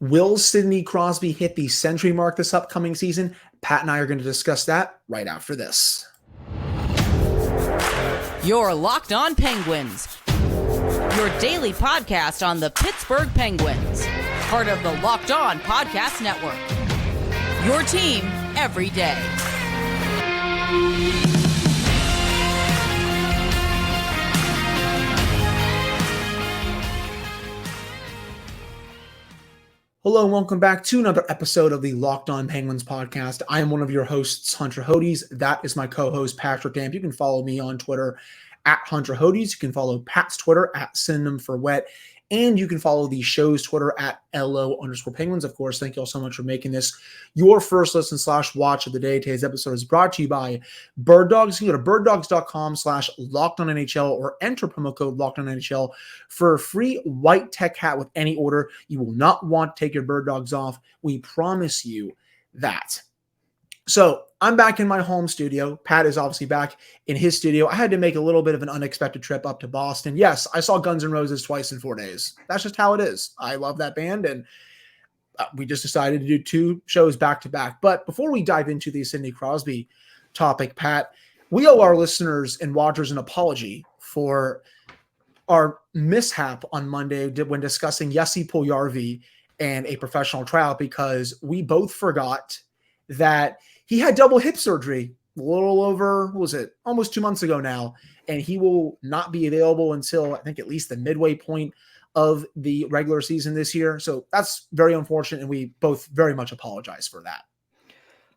Will Sidney Crosby hit the century mark this upcoming season? Pat and I are going to discuss that right after this. You're Locked On Penguins, your daily podcast on the Pittsburgh Penguins, part of the Locked On Podcast Network. Your team every day. Hello and welcome back to another episode of the Locked On Penguins podcast. I am one of your hosts, Hunter Hodes. That is my co-host, Patrick Damp. You can follow me on Twitter at Hunter Hodes. You can follow Pat's Twitter at Synonym for Wet. And you can follow the show's Twitter at LO_Penguins. Of course, thank you all so much for making this your first listen / watch of the day. Today's episode is brought to you by Bird Dogs. You can go to birddogs.com/LockedOnNHL or enter promo code LockedOnNHL for a free white tech hat with any order. You will not want to take your Bird Dogs off. We promise you that. So I'm back in my home studio. Pat is obviously back in his studio. I had to make a little bit of an unexpected trip up to Boston. Yes, I saw Guns N' Roses twice in 4 days. That's just how it is. I love that band, and we just decided to do 2 shows back to back. But before we dive into the Sidney Crosby topic, Pat, we owe our listeners and watchers an apology for our mishap on Monday when discussing Jesse Puljujarvi and a professional tryout, because we both forgot that he had double hip surgery a little over, what was it, almost 2 months ago now, and he will not be available until I think at least the midway point of the regular season this year. So that's very unfortunate, and we both very much apologize for that.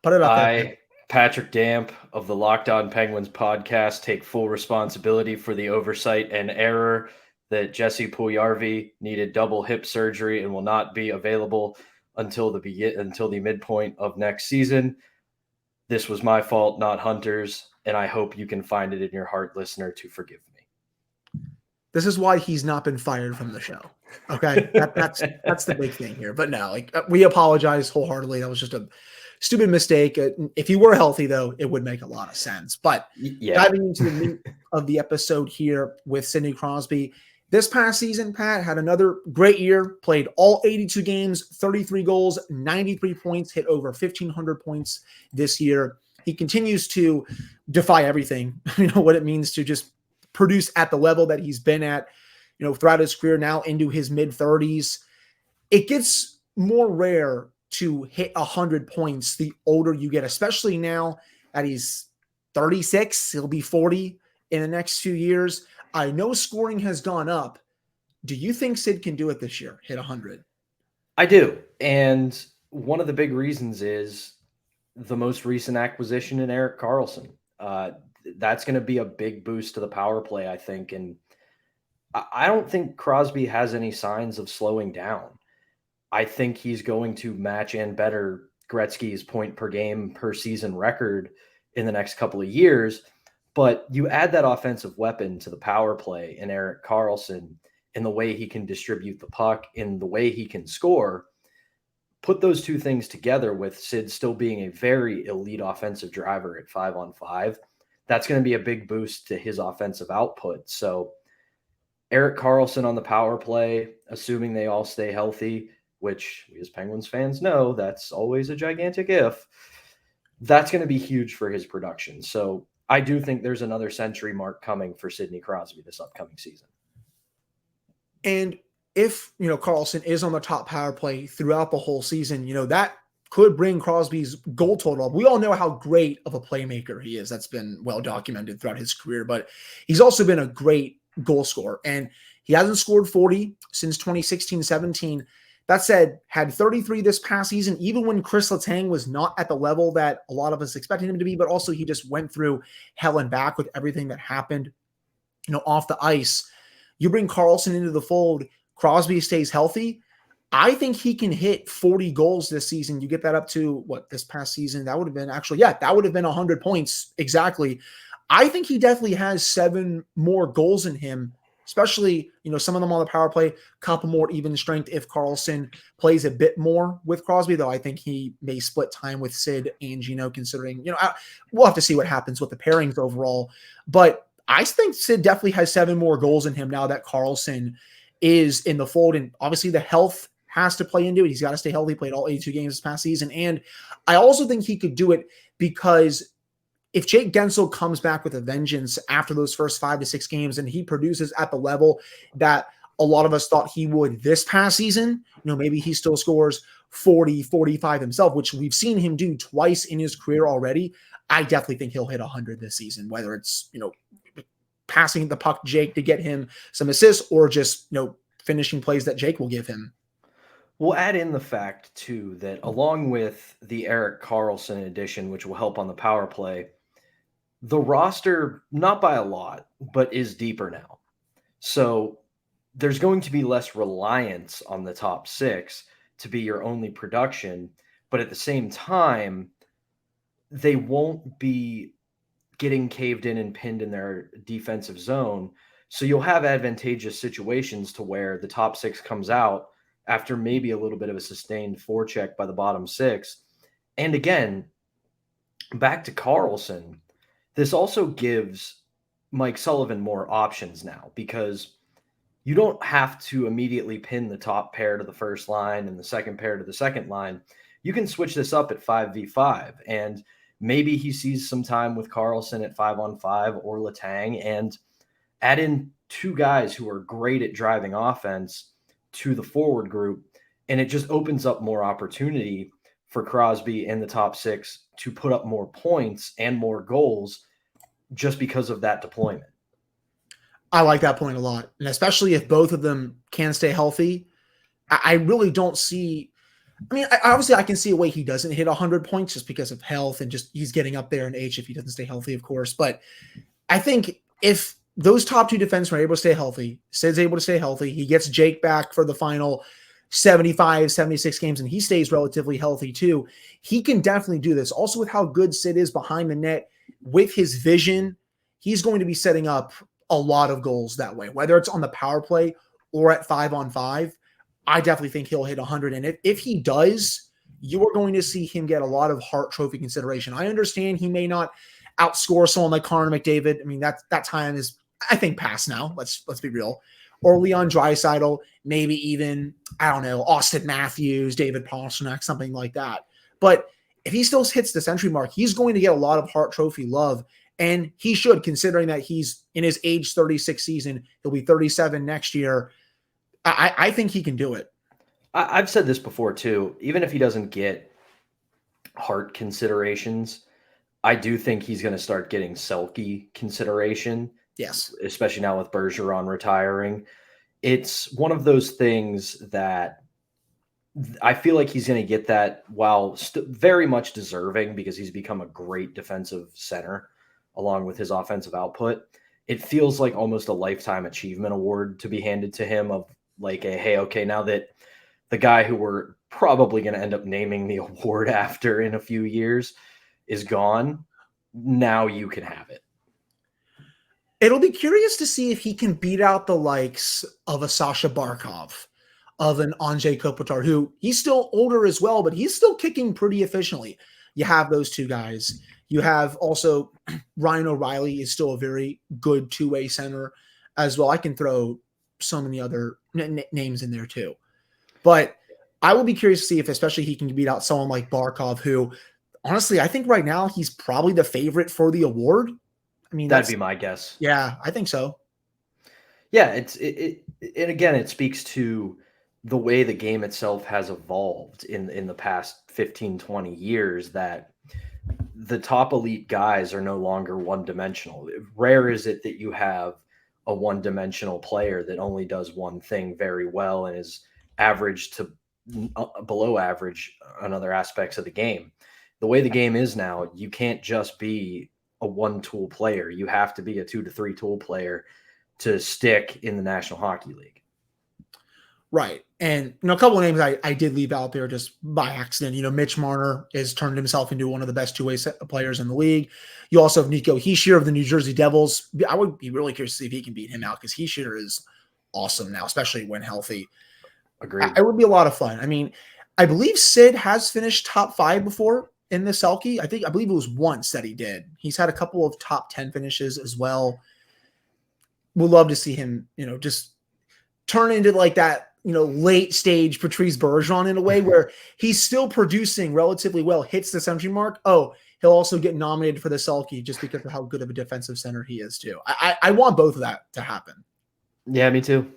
Put it up there. Patrick Damp of the Locked On Penguins podcast, take full responsibility for the oversight and error that Jesse Puljujarvi needed double hip surgery and will not be available until the midpoint of next season. This was my fault, not Hunter's, and I hope you can find it in your heart, listener, to forgive me. This is why he's not been fired from the show. Okay, that's the big thing here. But no, we apologize wholeheartedly. That was just a stupid mistake. If he were healthy, though, it would make a lot of sense. But diving into the meat of the episode here with Sidney Crosby. This past season, Pat had another great year, played all 82 games, 33 goals, 93 points, hit over 1,500 points this year. He continues to defy everything, what it means to just produce at the level that he's been at, throughout his career, now into his mid-30s. It gets more rare to hit 100 points the older you get, especially now that he's 36. He'll be 40 in the next few years. I know scoring has gone up. Do you think Sid can do it this year, hit 100? I do. And one of the big reasons is the most recent acquisition in Erik Karlsson. That's going to be a big boost to the power play, I think. And I don't think Crosby has any signs of slowing down. I think he's going to match and better Gretzky's point per game per season record in the next couple of years. But you add that offensive weapon to the power play in Erik Karlsson, in the way he can distribute the puck, in the way he can score, put those two things together with Sid still being a very elite offensive driver at 5-on-5. That's going to be a big boost to his offensive output. So Erik Karlsson on the power play, assuming they all stay healthy, which we as Penguins fans know, that's always a gigantic if, that's going to be huge for his production. So I do think there's another century mark coming for Sidney Crosby this upcoming season. And if, Karlsson is on the top power play throughout the whole season, that could bring Crosby's goal total up. We all know how great of a playmaker he is. That's been well documented throughout his career, but he's also been a great goal scorer. And he hasn't scored 40 since 2016-17. That said, had 33 this past season, even when Chris Letang was not at the level that a lot of us expected him to be, but also he just went through hell and back with everything that happened, off the ice. You bring Karlsson into the fold, Crosby stays healthy. I think he can hit 40 goals this season. You get that up to this past season? That would have been that would have been 100 points exactly. I think he definitely has 7 more goals in him, especially, some of them on the power play, couple more even strength if Karlsson plays a bit more with Crosby, though I think he may split time with Sid and Gino, considering, we'll have to see what happens with the pairings overall. But I think Sid definitely has 7 more goals in him now that Karlsson is in the fold. And obviously the health has to play into it. He's got to stay healthy. He played all 82 games this past season. And I also think he could do it because if Jake Guentzel comes back with a vengeance after those first 5 to 6 games and he produces at the level that a lot of us thought he would this past season, maybe he still scores 40, 45 himself, which we've seen him do twice in his career already. I definitely think he'll hit 100 this season, whether it's, passing the puck Jake to get him some assists or just, finishing plays that Jake will give him. We'll add in the fact, too, that along with the Erik Karlsson addition, which will help on the power play, the roster, not by a lot, but is deeper now. So there's going to be less reliance on the top 6 to be your only production. But at the same time, they won't be getting caved in and pinned in their defensive zone. So you'll have advantageous situations to where the top 6 comes out after maybe a little bit of a sustained forecheck by the bottom 6. And again, back to Karlsson, this also gives Mike Sullivan more options now because you don't have to immediately pin the top pair to the first line and the second pair to the second line. You can switch this up at 5v5, and maybe he sees some time with Karlsson at 5-on-5 or Letang and add in 2 guys who are great at driving offense to the forward group. And it just opens up more opportunity for Crosby and the top 6 to put up more points and more goals just because of that deployment. I like that point a lot. And especially if both of them can stay healthy, I really don't see. I mean, obviously I can see a way he doesn't hit 100 points just because of health and just he's getting up there in age if he doesn't stay healthy, of course. But I think if those top 2 defensemen are able to stay healthy, Sid's able to stay healthy, he gets Jake back for the final 75, 76 games, and he stays relatively healthy too, he can definitely do this. Also with how good Sid is behind the net, with his vision, he's going to be setting up a lot of goals that way, whether it's on the power play or at 5-on-5. I definitely think he'll hit 100. And if he does, you are going to see him get a lot of Hart Trophy consideration. I understand he may not outscore someone like Connor McDavid. I mean, that time is, I think, past now. Let's be real. Or Leon Draisaitl, maybe even, I don't know, Austin Matthews, David Pastrnak, something like that. But if he still hits the century mark, he's going to get a lot of Hart Trophy love. And he should, considering that he's in his age 36 season. He'll be 37 next year. I think he can do it. I've said this before too. Even if he doesn't get Hart considerations, I do think he's going to start getting Selke consideration. Yes. Especially now with Bergeron retiring. It's one of those things that I feel like he's going to get that while very much deserving because he's become a great defensive center along with his offensive output. It feels like almost a lifetime achievement award to be handed to him of like a, hey, okay, now that the guy who we're probably going to end up naming the award after in a few years is gone, now you can have it. It'll be curious to see if he can beat out the likes of a Sasha Barkov, of an Andrei Kopitar, who he's still older as well, but he's still kicking pretty efficiently. You have those 2 guys. You have also Ryan O'Reilly is still a very good 2-way center as well. I can throw so many other names in there too. But I will be curious to see if especially he can beat out someone like Barkov, who honestly, I think right now he's probably the favorite for the award. I mean, that'd be my guess. Yeah, I think so. Yeah, and again, it speaks to the way the game itself has evolved in the past 15, 20 years, that the top elite guys are no longer one-dimensional. Rare is it that you have a one-dimensional player that only does one thing very well and is average to below average on other aspects of the game. The way the game is now, you can't just be a one-tool player. You have to be a 2 to 3 tool player to stick in the National Hockey League. Right. And, a couple of names I did leave out there just by accident. Mitch Marner has turned himself into one of the best 2-way players in the league. You also have Nico Hischier of the New Jersey Devils. I would be really curious to see if he can beat him out because Hischier is awesome now, especially when healthy. Agreed. It would be a lot of fun. I mean, I believe Sid has finished top 5 before in the Selke. I believe it was once that he did. He's had a couple of top 10 finishes as well. We'd love to see him, just turn into like that late stage Patrice Bergeron in a way where he's still producing relatively well, hits the century mark. Oh, he'll also get nominated for the Selke just because of how good of a defensive center he is too. I want both of that to happen. Yeah, me too.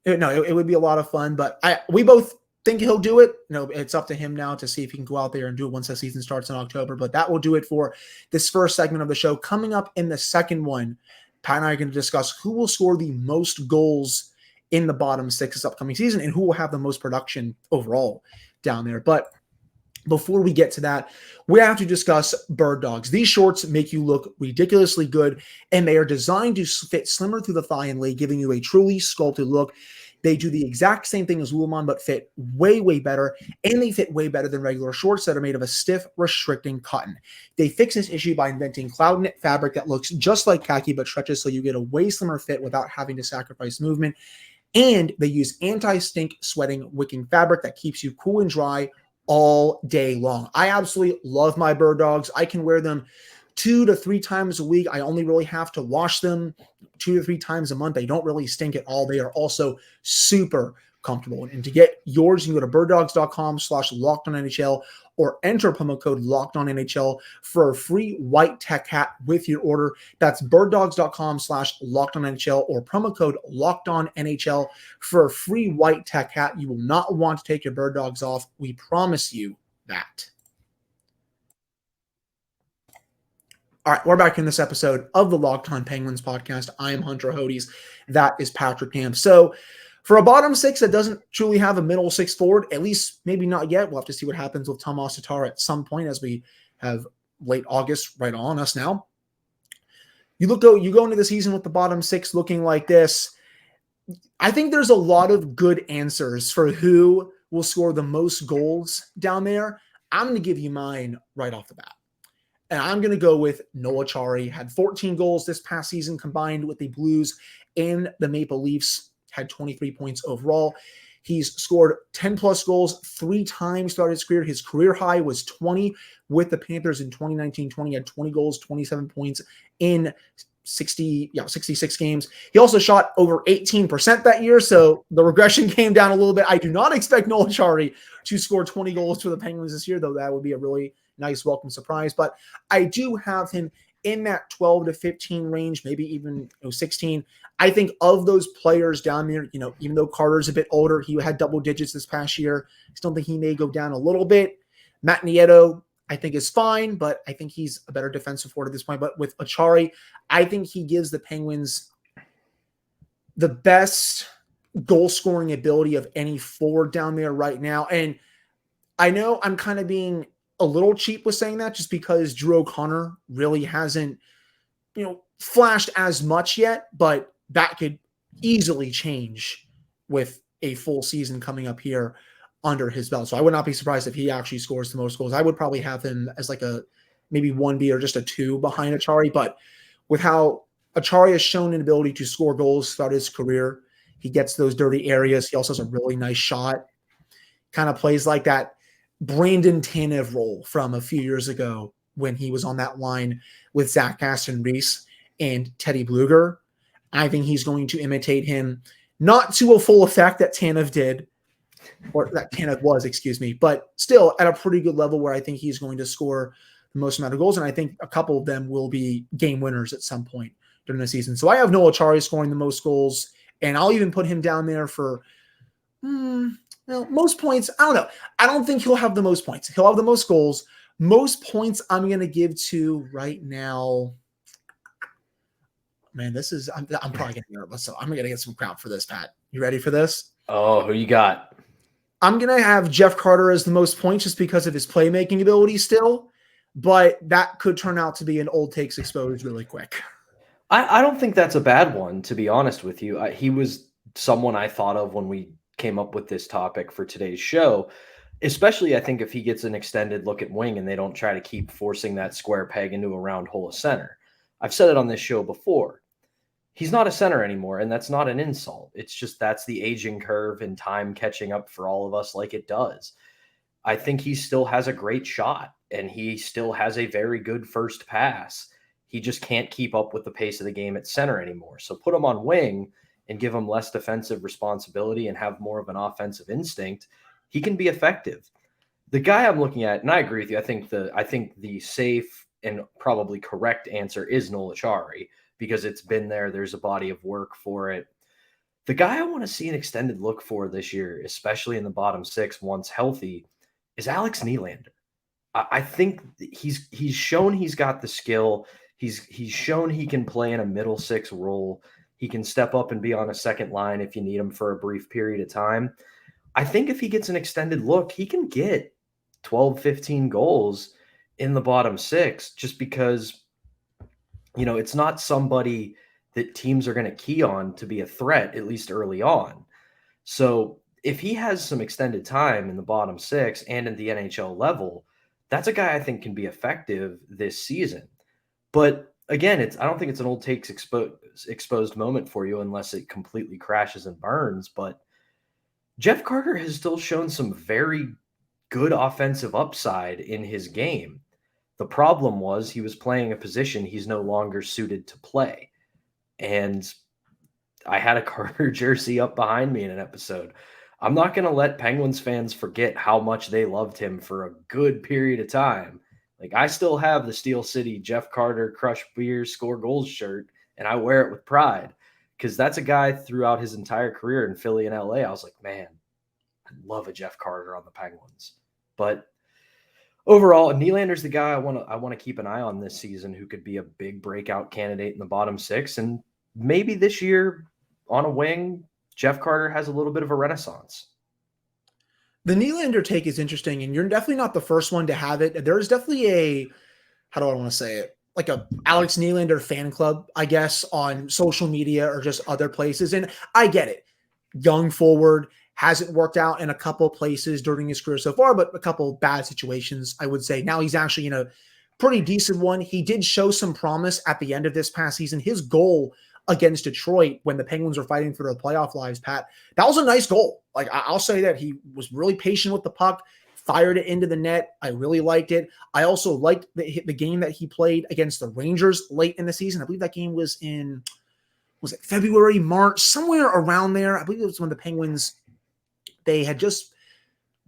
It would be a lot of fun, but we both think he'll do it. It's up to him now to see if he can go out there and do it once the season starts in October. But that will do it for this first segment of the show. Coming up in the second one, Pat and I are going to discuss who will score the most goals in the bottom six this upcoming season and who will have the most production overall down there. But before we get to that, we have to discuss Bird Dogs. These shorts make you look ridiculously good, and they are designed to fit slimmer through the thigh and leg, giving you a truly sculpted look. They do the exact same thing as Lululemon, but fit way, way better, and they fit way better than regular shorts that are made of a stiff, restricting cotton. They fix this issue by inventing cloud knit fabric that looks just like khaki but stretches so you get a way slimmer fit without having to sacrifice movement. And they use anti-stink sweating wicking fabric that keeps you cool and dry all day long. I absolutely love my Bird Dogs. I can wear them 2 to 3 times a week. I only really have to wash them 2 to 3 times a month. They don't really stink at all. They are also super comfortable. And to get yours, you can go to birddogs.com/LockedOnNHL or enter promo code LockedOnNHL for a free white tech hat with your order. That's birddogs.com/LockedOnNHL or promo code LockedOnNHL for a free white tech hat. You will not want to take your Bird Dogs off. We promise you that. All right, we're back in this episode of the Locked On Penguins podcast. I am Hunter Hodes. That is Patrick Ham. So for a bottom six that doesn't truly have a middle six forward, at least maybe not yet, we'll have to see what happens with Tomas Tatar at some point as we have late August right on us now. You go into the season with the bottom six looking like this. I think there's a lot of good answers for who will score the most goals down there. I'm going to give you mine right off the bat. And I'm going to go with Noah Chari. Had 14 goals this past season combined with the Blues and the Maple Leafs. Had 23 points overall. He's scored 10-plus goals 3 times throughout his career. His career high was 20 with the Panthers in 2019-20. He had 20 goals, 27 points in 66 games. He also shot over 18% that year, so the regression came down a little bit. I do not expect Noah Chari to score 20 goals for the Penguins this year, though that would be a really nice welcome surprise. But I do have him in that 12 to 15 range, maybe even 16. I think of those players down there, even though Carter's a bit older, he had double digits this past year. I still think he may go down a little bit. Matt Nieto, I think, is fine, but I think he's a better defensive forward at this point. But with Achari, I think he gives the Penguins the best goal-scoring ability of any forward down there right now. And I know I'm kind of being a little cheap with saying that just because Drew O'Connor really hasn't, flashed as much yet, but that could easily change with a full season coming up here under his belt. So I would not be surprised if he actually scores the most goals. I would probably have him as like a maybe 1B or just a 2 behind Achari, but with how Achari has shown an ability to score goals throughout his career, he gets those dirty areas. He also has a really nice shot, kind of plays like that Brandon Tanev role from a few years ago when he was on that line with Zach Aston Reese and Teddy Bluger. I think he's going to imitate him, not to a full effect that Tanev did, or that Tanev was, but still at a pretty good level where I think he's going to score the most amount of goals. And I think a couple of them will be game winners at some point during the season. So I have Noah Chari scoring the most goals, and I'll even put him down there for most points. I don't know. I don't think he'll have the most points. He'll have the most goals. Most points I'm going to give to right now. Man, I'm probably getting nervous, so I'm going to get some crap for this, Pat. You ready for this? Oh, who you got? I'm going to have Jeff Carter as the most points just because of his playmaking ability still, but that could turn out to be an old takes exposed really quick. I don't think that's a bad one, to be honest with you. He was someone I thought of when we came up with this topic for today's show, especially I think if he gets an extended look at wing and they don't try to keep forcing that square peg into a round hole of center. I've said it on this show before. He's not a center anymore, and that's not an insult. It's just that's the aging curve and time catching up for all of us like it does. I think he still has a great shot, and he still has a very good first pass. He just can't keep up with the pace of the game at center anymore. So put him on wing, and give him less defensive responsibility and have more of an offensive instinct, he can be effective. The guy I'm looking at, and I agree with you, I think the safe and probably correct answer is Noel Acciari, because it's been there. There's a body of work for it. The guy I want to see an extended look for this year, especially in the bottom six once healthy, is Alex Nylander. I think he's shown he's got the skill. He's shown he can play in a middle six role. He can step up and be on a second line if you need him for a brief period of time. I think if he gets an extended look, he can get 12, 15 goals in the bottom six, just because, it's not somebody that teams are going to key on to be a threat, at least early on. So if he has some extended time in the bottom six and in the NHL level, that's a guy I think can be effective this season. But again, I don't think it's an old takes exposed moment for you unless it completely crashes and burns. But Jeff Carter has still shown some very good offensive upside in his game. The problem was he was playing a position he's no longer suited to play. And I had a Carter jersey up behind me in an episode. I'm not going to let Penguins fans forget how much they loved him for a good period of time. Like, I still have the Steel City Jeff Carter crush beers, score goals shirt, and I wear it with pride, because that's a guy throughout his entire career in Philly and LA. I was like, man, I love a Jeff Carter on the Penguins. But overall, Nylander's the guy I want to keep an eye on this season, who could be a big breakout candidate in the bottom six. And maybe this year on a wing, Jeff Carter has a little bit of a renaissance. The Nylander take is interesting, and you're definitely not the first one to have it. There's definitely how do I want to say it? Like a Alex Nylander fan club, I guess, on social media or just other places. And I get it. Young forward, hasn't worked out in a couple places during his career so far, but a couple bad situations, I would say. Now he's actually in a pretty decent one. He did show some promise at the end of this past season. His goal against Detroit when the Penguins were fighting for their playoff lives, Pat, that was a nice goal. Like, I'll say that he was really patient with the puck, fired it into the net. I really liked it. I also liked the game that he played against the Rangers late in the season. I believe that game was it February, March, somewhere around there. I believe it was when the Penguins, they had just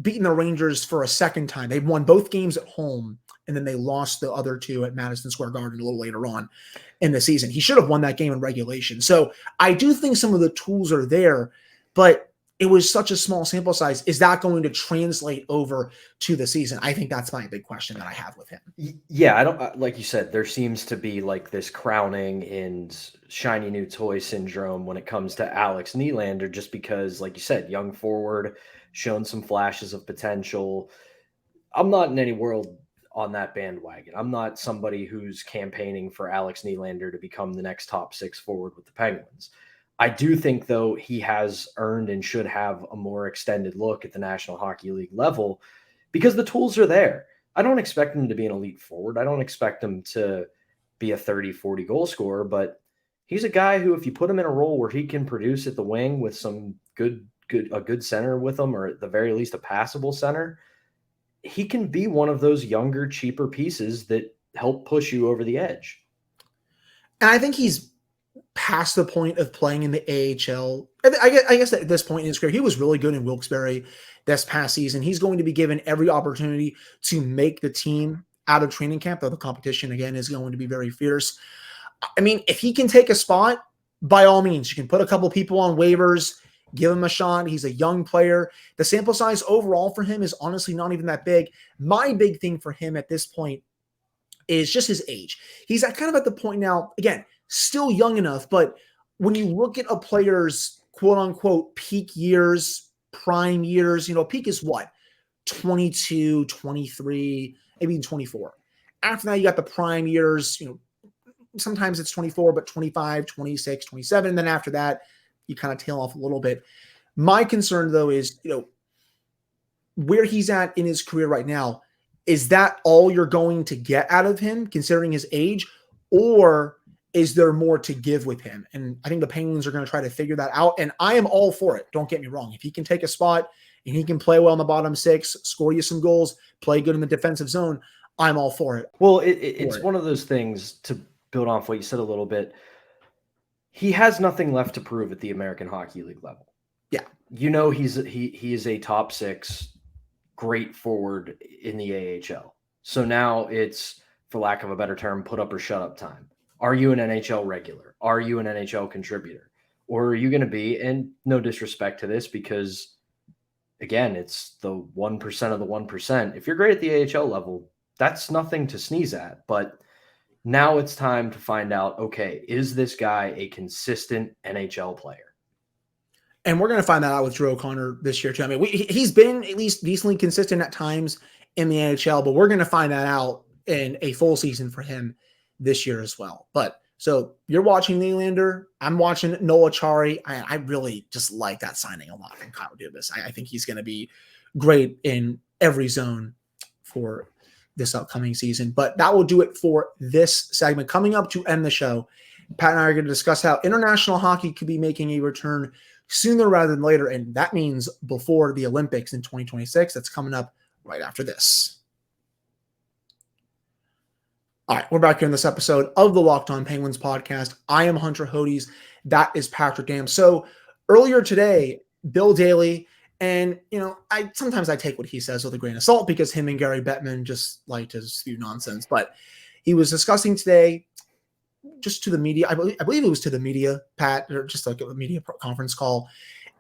beaten the Rangers for a second time. They won both games at home, and then they lost the other two at Madison Square Garden a little later on in the season. He should have won that game in regulation. So I do think some of the tools are there, but it was such a small sample size. Is that going to translate over to the season? I think that's my big question that I have with him. Yeah, I don't, like you said, there seems to be like this crowning and shiny new toy syndrome when it comes to Alex Nylander, just because, like you said, young forward, shown some flashes of potential. I'm not in any world on that bandwagon. I'm not somebody who's campaigning for Alex Nylander to become the next top six forward with the Penguins. I do think, though, he has earned and should have a more extended look at the National Hockey League level, because the tools are there. I don't expect him to be an elite forward. I don't expect him to be a 30, 40 goal scorer, but he's a guy who, if you put him in a role where he can produce at the wing with some a good center with him, or at the very least a passable center, he can be one of those younger, cheaper pieces that help push you over the edge. And I think he's past the point of playing in the AHL. I guess at this point in his career, he was really good in Wilkes-Barre this past season. He's going to be given every opportunity to make the team out of training camp, though the competition, again, is going to be very fierce. I mean, if he can take a spot, by all means, you can put a couple people on waivers, give him a shot. He's a young player. The sample size overall for him is honestly not even that big. My big thing for him at this point is just his age. He's kind of at the point now, again, still young enough, but when you look at a player's quote unquote peak years, prime years, peak is what? 22, 23, maybe even 24. After that, you got the prime years, sometimes it's 24, but 25, 26, 27. And then after that, you kind of tail off a little bit. My concern, though, is, where he's at in his career right now, is that all you're going to get out of him, considering his age, or is there more to give with him? And I think the Penguins are going to try to figure that out. And I am all for it. Don't get me wrong. If he can take a spot and he can play well in the bottom six, score you some goals, play good in the defensive zone, I'm all for it. Well, it's one of those things, to build off what you said a little bit. he has nothing left to prove at the American Hockey League level. Yeah. He is a top 6 great forward in the AHL. So now it's, for lack of a better term, put up or shut up time. Are you an NHL regular? Are you an NHL contributor? Or are you going to be, and no disrespect to this, because again, it's the 1% of the 1%. If you're great at the AHL level, that's nothing to sneeze at. But now it's time to find out, okay, is this guy a consistent NHL player? And we're going to find that out with Drew O'Connor this year, too. I mean, he's been at least decently consistent at times in the NHL, but we're going to find that out in a full season for him this year as well. But so you're watching Nylander. I'm watching Noah Chari. I really just like that signing a lot from Kyle Dubas. I think he's going to be great in every zone for this upcoming season. But that will do it for this segment. Coming up to end the show, Pat and I are going to discuss how international hockey could be making a return sooner rather than later, and that means before the Olympics in 2026. That's coming up right after this. All right, we're back here in this episode of the Locked On Penguins podcast. I am Hunter Hodes. That is Patrick Dam. So earlier today, Bill Daly, and sometimes I take what he says with a grain of salt because him and Gary Bettman just like to spew nonsense. But he was discussing today, just to the media, I believe it was to the media, Pat, or just like a media conference call.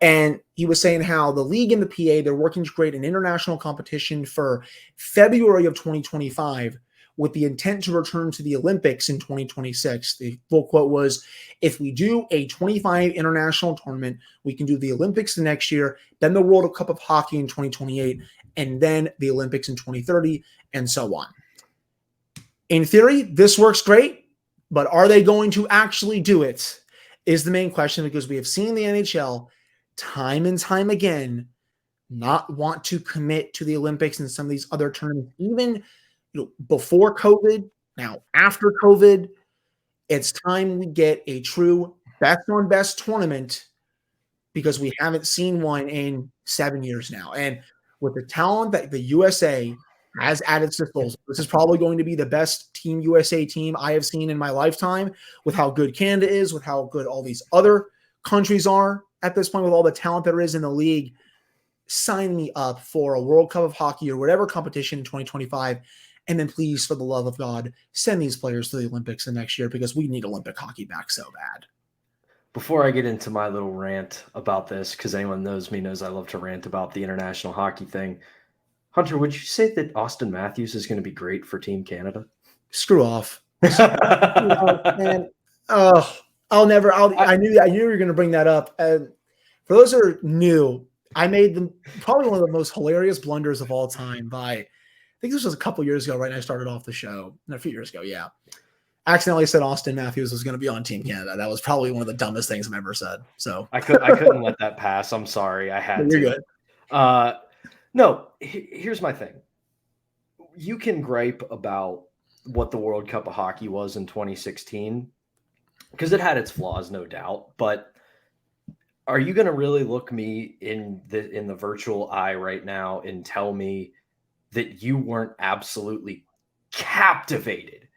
And he was saying how the league and the PA, they're working to create an international competition for February of 2025 with the intent to return to the Olympics in 2026. The full quote was, if we do a 25 international tournament, we can do the Olympics the next year, then the World Cup of Hockey in 2028, and then the Olympics in 2030, and so on. In theory, this works great. But are they going to actually do it is the main question, because we have seen the NHL time and time again not want to commit to the Olympics and some of these other tournaments, even before COVID, now after COVID. It's time we get a true best on best tournament, because we haven't seen one in 7 years now. And with the talent that the USA has at its disposal, this is probably going to be the best Team USA team I have seen in my lifetime, with how good Canada is, with how good all these other countries are at this point, with all the talent there is in the league. Sign me up for a World Cup of Hockey or whatever competition in 2025. And then please, for the love of God, send these players to the Olympics the next year, because we need Olympic hockey back so bad. Before I get into my little rant about this, because anyone knows me knows I love to rant about the international hockey thing, Hunter, would you say that Austin Matthews is going to be great for Team Canada? Screw off. Man. I knew you were going to bring that up. And for those who are new, I made them probably one of the most hilarious blunders of all time I think this was a couple years ago, right? When I started off the show, a few years ago. Yeah. Accidentally said Austin Matthews was going to be on Team Canada. That was probably one of the dumbest things I've ever said. So I couldn't let that pass. I'm sorry. I had You're to. Good. No, here's my thing. You can gripe about what the World Cup of Hockey was in 2016, because it had its flaws, no doubt. But are you going to really look me in the virtual eye right now and tell me that you weren't absolutely captivated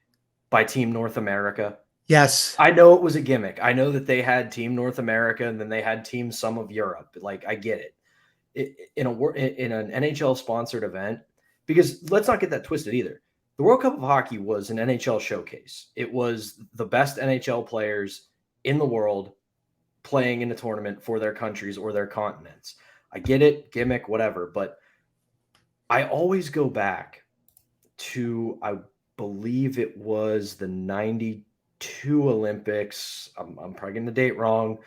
by Team North America? Yes. I know it was a gimmick. I know that they had Team North America and then they had Team some of Europe. Like, I get it. In an NHL sponsored event, because let's not get that twisted either. The World Cup of Hockey was an NHL showcase. It was the best NHL players in the world playing in a tournament for their countries or their continents. I get it, gimmick, whatever, but I always go back to, I believe it was the 92 Olympics. I'm probably getting the date wrong,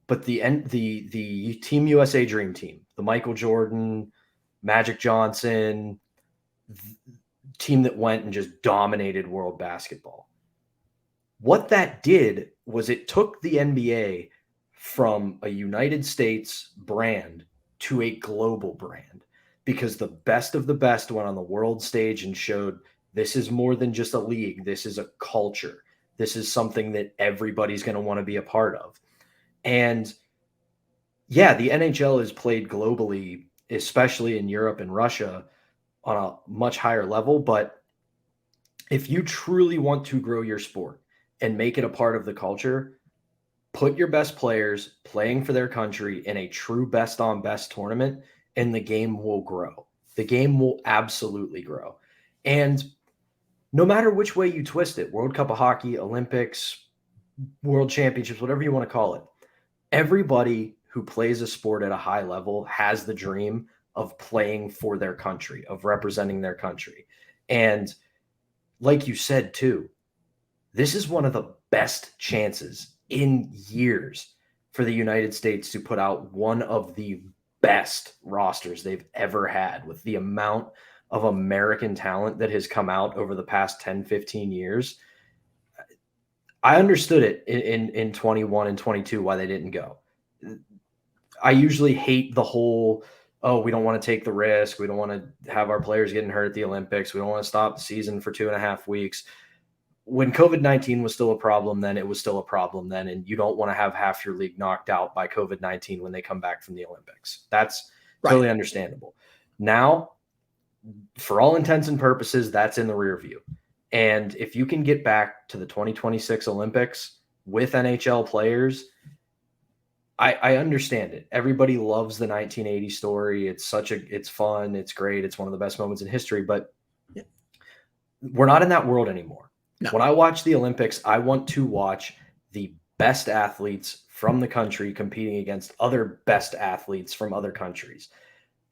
but the Team USA Dream Team, the Michael Jordan, Magic Johnson team that went and just dominated world basketball. What that did was it took the NBA from a United States brand to a global brand, because the best of the best went on the world stage and showed this is more than just a league. This is a culture. This is something that everybody's going to want to be a part of. And yeah, the NHL is played globally, especially in Europe and Russia, on a much higher level. But if you truly want to grow your sport and make it a part of the culture, put your best players playing for their country in a true best on best tournament, and the game will grow. The game will absolutely grow. And no matter which way you twist it, World Cup of Hockey, Olympics, World Championships, whatever you want to call it, everybody who plays a sport at a high level has the dream of playing for their country, of representing their country. And like you said, too, this is one of the best chances in years for the United States to put out one of the best rosters they've ever had, with the amount of American talent that has come out over the past 10, 15 years. I understood it in 21 and 22 why they didn't go. I usually hate the whole, oh, we don't want to take the risk. We don't want to have our players getting hurt at the Olympics. We don't want to stop the season for 2.5 weeks. When COVID-19 was still a problem then, it was still a problem then, and you don't want to have half your league knocked out by COVID-19 when they come back from the Olympics. That's totally understandable. Now, for all intents and purposes, that's in the rear view. And if you can get back to the 2026 Olympics with NHL players, I understand it. Everybody loves the 1980 story. It's fun. It's great. It's one of the best moments in history, but we're not in that world anymore. No. When I watch the Olympics, I want to watch the best athletes from the country competing against other best athletes from other countries.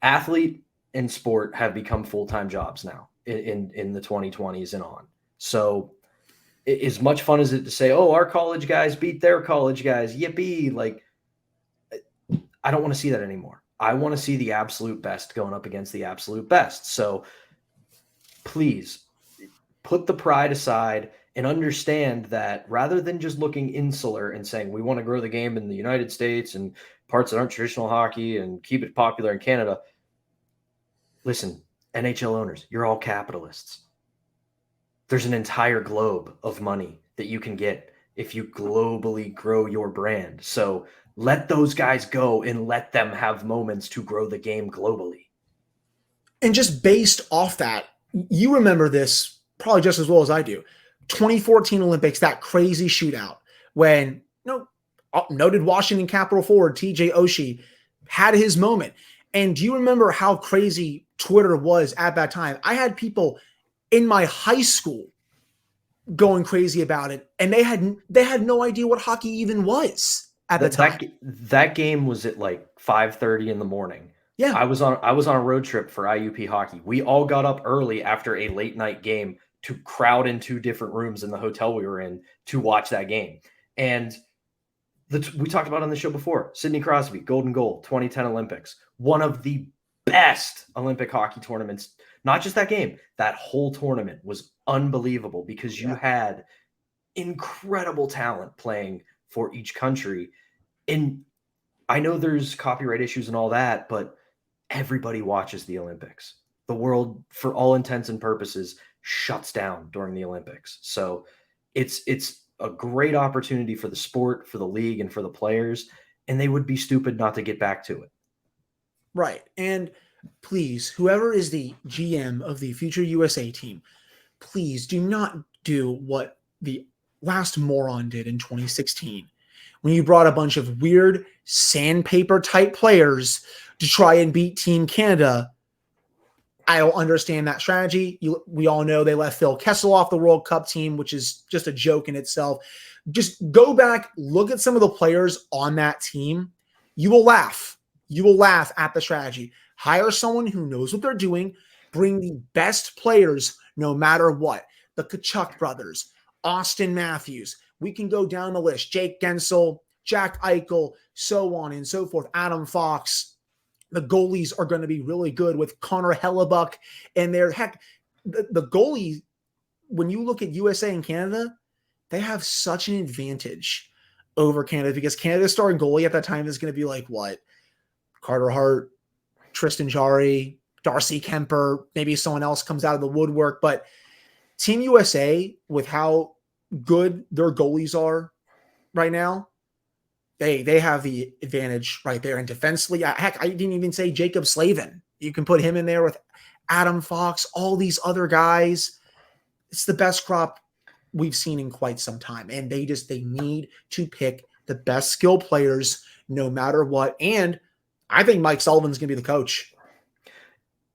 Athlete and sport have become full-time jobs now in the 2020s and on. So as much fun as it to say, oh, our college guys beat their college guys, yippee, like, I don't want to see that anymore. I want to see the absolute best going up against the absolute best. So please put the pride aside and understand that rather than just looking insular and saying we want to grow the game in the United States and parts that aren't traditional hockey and keep it popular in Canada. Listen, NHL owners, you're all capitalists. There's an entire globe of money that you can get if you globally grow your brand. So let those guys go and let them have moments to grow the game globally. And just based off that, you remember this probably just as well as I do. 2014 Olympics, that crazy shootout when noted Washington Capitol forward TJ Oshie had his moment. And do you remember how crazy Twitter was at that time? I had people in my high school going crazy about it, and they had no idea what hockey even was at the time. That game was at like 5:30 in the morning. Yeah. I was on a road trip for IUP hockey. We all got up early after a late night game to crowd in 2 different rooms in the hotel we were in to watch that game. And we talked about it on the show before, Sidney Crosby, golden goal, 2010 Olympics, one of the best Olympic hockey tournaments. Not just that game, that whole tournament was unbelievable because you had incredible talent playing for each country. And I know there's copyright issues and all that, but everybody watches the Olympics. The world, for all intents and purposes, shuts down during the Olympics. So it's a great opportunity for the sport, for the league, and for the players, and they would be stupid not to get back to it. Right. And please, whoever is the GM of the future USA team, please do not do what the last moron did in 2016 when you brought a bunch of weird sandpaper type players to try and beat Team Canada. I don't understand that strategy. We all know they left Phil Kessel off the World Cup team, which is just a joke in itself. Just go back, look at some of the players on that team. You will laugh. You will laugh at the strategy. Hire someone who knows what they're doing. Bring the best players no matter what. The Tkachuk brothers, Austin Matthews. We can go down the list. Jake Guentzel, Jack Eichel, so on and so forth. Adam Fox. The goalies are going to be really good with Connor Hellebuck and their the goalies. When you look at USA and Canada, they have such an advantage over Canada because Canada's starting goalie at that time is going to be like what? Carter Hart, Tristan Jarry, Darcy Kemper, maybe someone else comes out of the woodwork. But Team USA, with how good their goalies are right now, they have the advantage right there. And defensively, heck, I didn't even say Jacob Slavin. You can put him in there with Adam Fox, all these other guys. It's the best crop we've seen in quite some time. And they need to pick the best skill players no matter what. And I think Mike Sullivan's going to be the coach.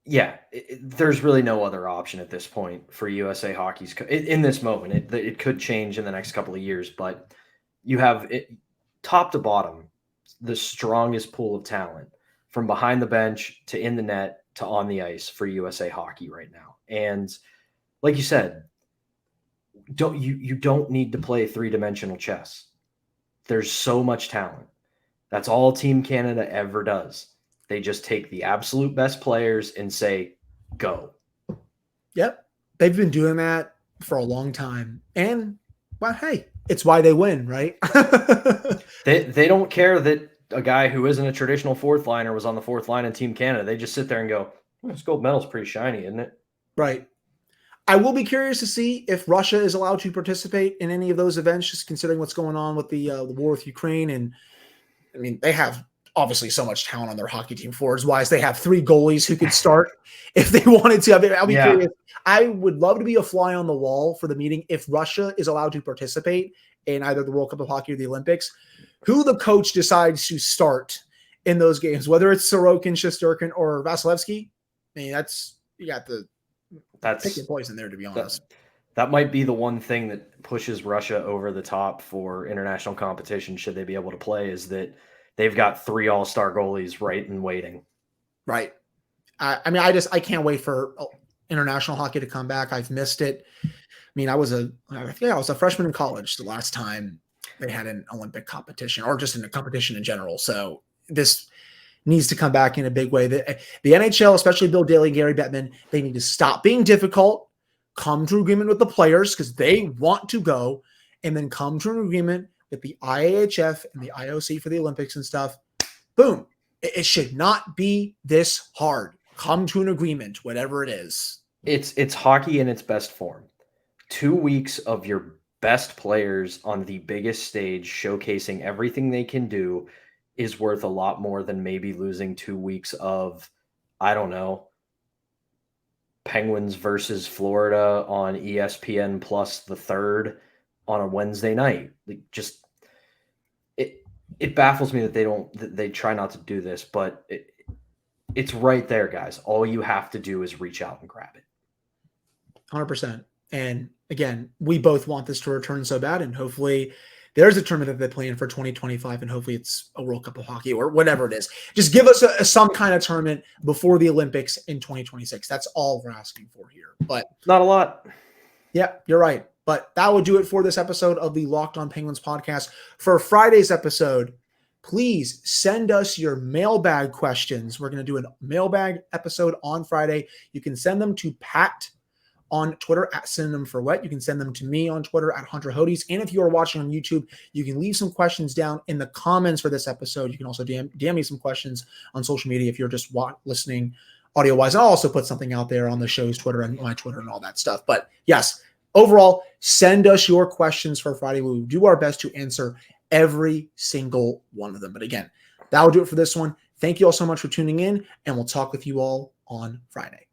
Yeah, there's really no other option at this point for USA Hockey's in this moment. It could change in the next couple of years, but you have top to bottom the strongest pool of talent from behind the bench to in the net to on the ice for USA Hockey right now. And like you said, you don't need to play three-dimensional chess. There's so much talent. That's all Team Canada ever does. They just take the absolute best players and say, go. Yep. They've been doing that for a long time. And, well, hey, it's why they win, right? They don't care that a guy who isn't a traditional fourth liner was on the fourth line in Team Canada. They just sit there and go, this gold medal's pretty shiny, isn't it? Right. I will be curious to see if Russia is allowed to participate in any of those events, just considering what's going on with the war with Ukraine. And, I mean, they have obviously so much talent on their hockey team forwards-wise. They have 3 goalies who could start if they wanted to. I mean, I'll be curious. I would love to be a fly on the wall for the meeting if Russia is allowed to participate in either the World Cup of Hockey or the Olympics, who the coach decides to start in those games, whether it's Sorokin, Shesterkin, or Vasilevsky. I mean, you got the picking poison there, to be honest. That might be the one thing that pushes Russia over the top for international competition, should they be able to play, is that they've got 3 all-star goalies right and waiting. Right. I mean, I can't wait for international hockey to come back. I've missed it. I mean, I was a freshman in college the last time they had an Olympic competition, or just in a competition in general. So this needs to come back in a big way. The NHL, especially Bill Daly and Gary Bettman, they need to stop being difficult, come to agreement with the players because they want to go, and then come to an agreement with the IAHF and the IOC for the Olympics and stuff. Boom. It should not be this hard. Come to an agreement, whatever it is. It's hockey in its best form. 2 weeks of your best players on the biggest stage showcasing everything they can do is worth a lot more than maybe losing 2 weeks of, I don't know, Penguins versus Florida on ESPN plus the third on a Wednesday night. It baffles me that they try not to do this, but it's right there, guys. All you have to do is reach out and grab it. 100%. And again, we both want this to return so bad, and hopefully there's a tournament that they play in for 2025, and hopefully it's a World Cup of Hockey or whatever it is. Just give us some kind of tournament before the Olympics in 2026. That's all we're asking for here. But not a lot. Yeah, you're right. But that would do it for this episode of the Locked On Penguins podcast. For Friday's episode, please send us your mailbag questions. We're going to do a mailbag episode on Friday. You can send them to Pat on Twitter at Synonym for Wet. You can send them to me on Twitter at Hunter Hodes. And if you are watching on YouTube, you can leave some questions down in the comments for this episode. You can also DM me some questions on social media if you're just listening audio-wise. I'll also put something out there on the show's Twitter and my Twitter and all that stuff. But yes, overall, send us your questions for Friday. We will do our best to answer every single one of them. But again, that will do it for this one. Thank you all so much for tuning in, and we'll talk with you all on Friday.